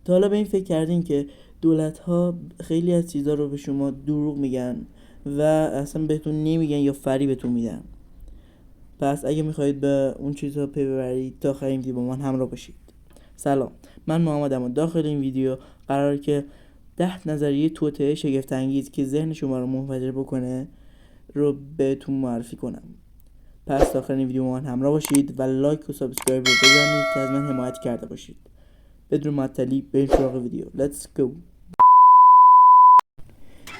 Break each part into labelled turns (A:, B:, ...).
A: تا حالا به این فکر کردین که دولت‌ها خیلی از چیزا رو به شما دروغ میگن و اصلا بهتون نمیگن یا فریبتون میدن؟ پس اگه میخواهید به اون چیزها پی ببرید تا آخر این ویدیو با من همراه باشید. سلام، من محمدم و داخل این ویدیو قراره که 10 نظریه توطئه شگفت انگیز که ذهن شما رو منفجر بکنه رو بهتون معرفی کنم. پس داخل این ویدیو با من همراه باشید و لایک و سابسکرایب رو بزنید که از من حمایت کرده باشید. بدون معطلی بریم سراغ ویدیو. Let's go.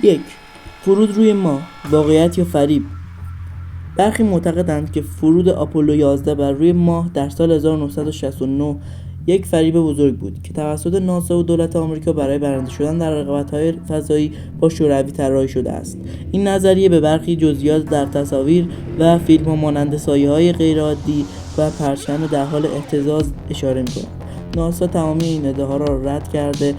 A: 1. فرود روی ماه، واقعیت یا فریب؟ برخی معتقدند که فرود آپولو 11 بر روی ماه در سال 1969 یک فریب بزرگ بود که توسط ناسا و دولت آمریکا برای برنده شدن در رقابت‌های فضایی با شوروی طراحی شده است. این نظریه به برخی جزئیات در تصاویر و فیلم‌ها مانند سایه‌های غیرعادی و پرچم در حال اهتزاز اشاره می‌کند. ناسا تمامی این ادعاها را رد کرده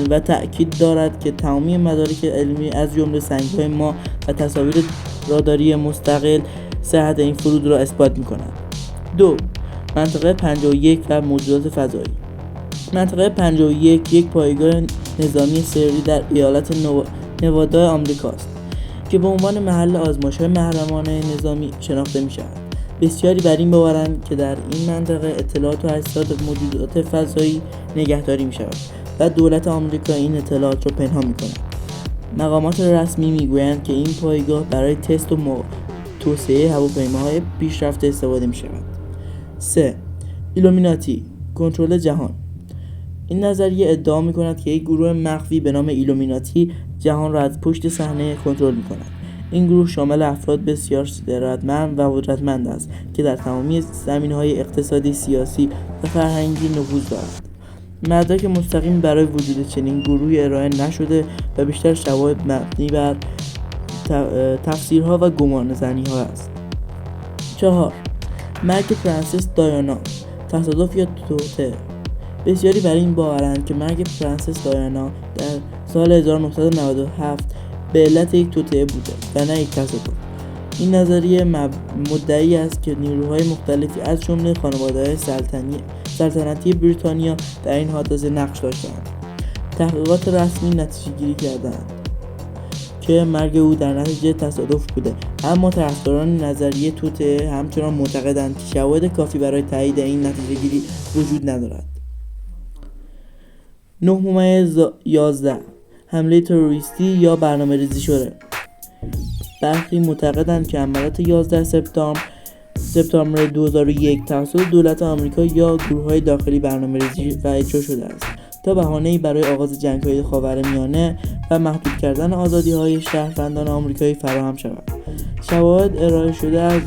A: و تأکید دارد که تمامی مدارک علمی از جمله سنگ‌های ماه و تصاویر راداری مستقل صحت این فرود را اثبات می‌کند. 2. منطقه 51 و موجودات فضایی. منطقه 51 یک پایگاه نظامی سری در ایالت نوادا آمریکاست که به عنوان محل آزمایش‌های محرمانه نظامی شناخته می‌شود. بسیاری بر این باورند که در این منطقه اطلاعات و اجساد موجودات فضایی نگهداری می‌شود و دولت آمریکا این اطلاعات را پنهان می‌کند. مقامات رسمی میگویند که این پایگاه برای تست و توسعه هواپیماهای پیشرفته استفاده می‌شود. 3. ایلومیناتی، کنترل جهان. این نظریه ادعا می‌کند که یک گروه مخفی به نام ایلومیناتی جهان را از پشت صحنه کنترل می‌کند. این گروه شامل افراد بسیار ثروتمند و قدرتمند است که در تمامی زمینه‌های اقتصادی، سیاسی و فرهنگی نفوذ دارند. مدرک مستقیم برای وجود چنین گروهی ارائه نشده و بیشتر شواهد مبنی بر تفسیرها و گمانه‌زنی‌ها است. 4. مرگ پرنسس دایانا، تصادف یا توطئه. بسیاری برای این باورند که مرگ پرنسس دایانا در سال 1997 به علت یک توطئه بوده و نه یک تصادف. این نظریه مدعی است که نیروهای مختلفی از جمله خانواده‌های سلطنتی بریتانیا در این حادثه نقش داشتند. تحقیقات رسمی نتیجه گیری کردند که مرگ او در نتیجه تصادف بوده، اما طرفداران نظریه توطئه همچنان معتقدند که شواهد کافی برای تایید این نتیجه گیری وجود ندارد. 9/11 حمله تروریستی یا برنامه‌ریزی شده. برخی معتقدند که حملات 11 سپتامبر 2001 توسط دولت آمریکا یا گروه‌های داخلی برنامه‌ریزی و اجرا شده است تا بهانه‌ای برای آغاز جنگ‌های خاورمیانه و محدود کردن آزادی‌های شهروندان آمریکایی فراهم شود. شواهد ارائه شده از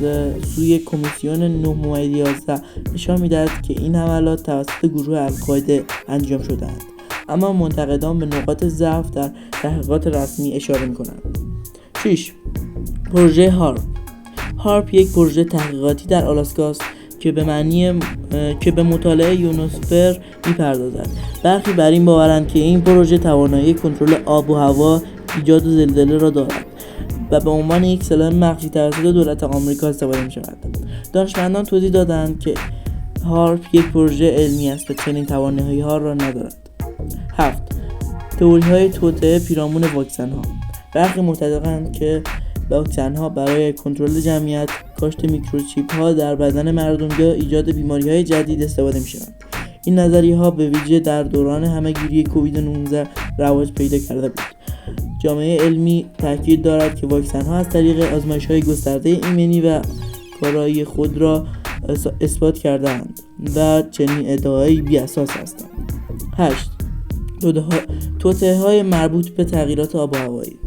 A: سوی کمیسیون 9/11 نشان می‌دهد که این حملات توسط گروه القاعده انجام شده‌اند، اما منتقدان به نقاط ضعف در تحقیقات رسمی اشاره می‌کنند. 6. پروژه هارپ یک پروژه تحقیقاتی در آلاسکا است که به مطالعه یونوسفر می‌پردازد. برخی بر این باورند که این پروژه توانایی کنترل آب و هوا، ایجاد زلزله را دارد و به عنوان یک سلاح مخفی توسط دولت آمریکا استفاده می‌شود. دانشمندان توضیح دادند که هارپ یک پروژه علمی است و چنین توانایی‌ها را ندارد. 7. تئوری‌های توطئه پیرامون واکسن‌ها. برخی معتقدند که واکسن‌ها برای کنترل جمعیت، کاشت میکروچیپ‌ها در بدن مردم یا ایجاد بیماری‌های جدید استفاده می‌شوند. این نظریه‌ها به ویژه در دوران همه‌گیری کووید 19 رواج پیدا کرده بود. جامعه علمی تاکید دارد که واکسن‌ها از طریق آزمایش‌های گسترده ایمنی و کارایی خود را اثبات کرده‌اند و چنین ادعاهایی بی‌اساس هستند. 8. توطئه‌های مربوط به تغییرات آب و هوایی.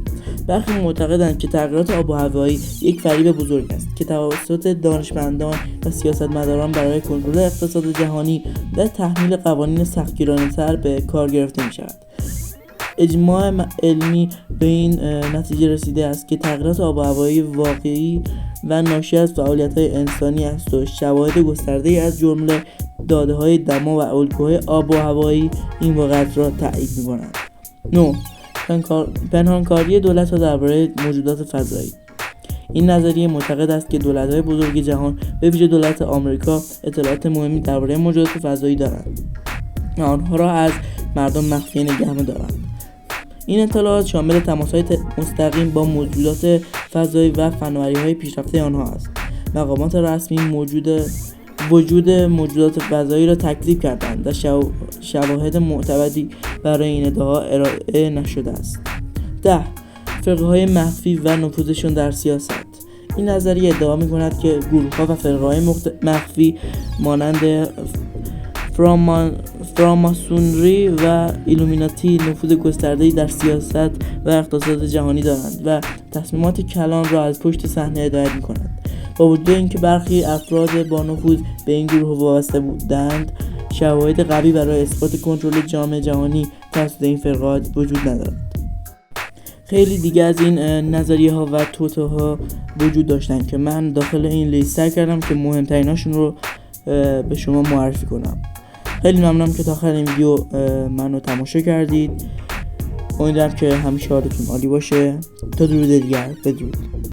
A: برخی معتقدند که تغییرات آب و هوایی یک فریب بزرگ است که توسط دانشمندان و سیاستمداران برای کنترل اقتصاد جهانی و تحمیل قوانین سختگیرانه‌تر به کار گرفته می‌شود. اجماع علمی به این نتیجه رسیده است که تغییرات آب و هوایی واقعی و ناشی از فعالیت‌های انسانی است و شواهد گسترده‌ای از جمله داده‌های دما و الگوهای آب و هوایی این واقعیت را تایید می‌کنند. 9. پنهانکاری دولت‌ها درباره موجودات فضایی. این نظریه معتقد است که دولت‌های بزرگ جهان به ویژه دولت آمریکا اطلاعات مهمی درباره موجودات فضایی دارند. آنها را از مردم مخفی نگه می‌دارند. این اطلاعات شامل تماس‌های مستقیم با موجودات فضایی و فناوری‌های پیشرفته آنها است. مقامات رسمی وجود موجودات فضایی را تکذیب کردند و شواهد معتبری برای این ادعا ارائه نشده است. 10. فرقه‌های مخفی و نفوذشون در سیاست. این نظریه ادعا می‌کند که گروه‌ها و فرقه‌های مخفی مانند فراماسونری و ایلومیناتی نفوذ گسترده‌ای در سیاست و اقتصاد جهانی دارند و تصمیمات کلان را از پشت صحنه هدایت می‌کنند. با وجود اینکه برخی افراد با نفوذ به این گروه وابسته بودند، شواهد قوی برای اثبات کنترل جامع جهانی توسط این فرقات وجود ندارد. خیلی دیگه از این نظریه‌ها و توطئه‌ها وجود داشتن که من داخل این لیست سعی کردم که مهمتریناشون رو به شما معرفی کنم. خیلی ممنونم که تا آخر این ویدیو منو تماشا کردید. امیدوارم که همیشه حالتون عالی باشه. تا درود دیگر، بدرود.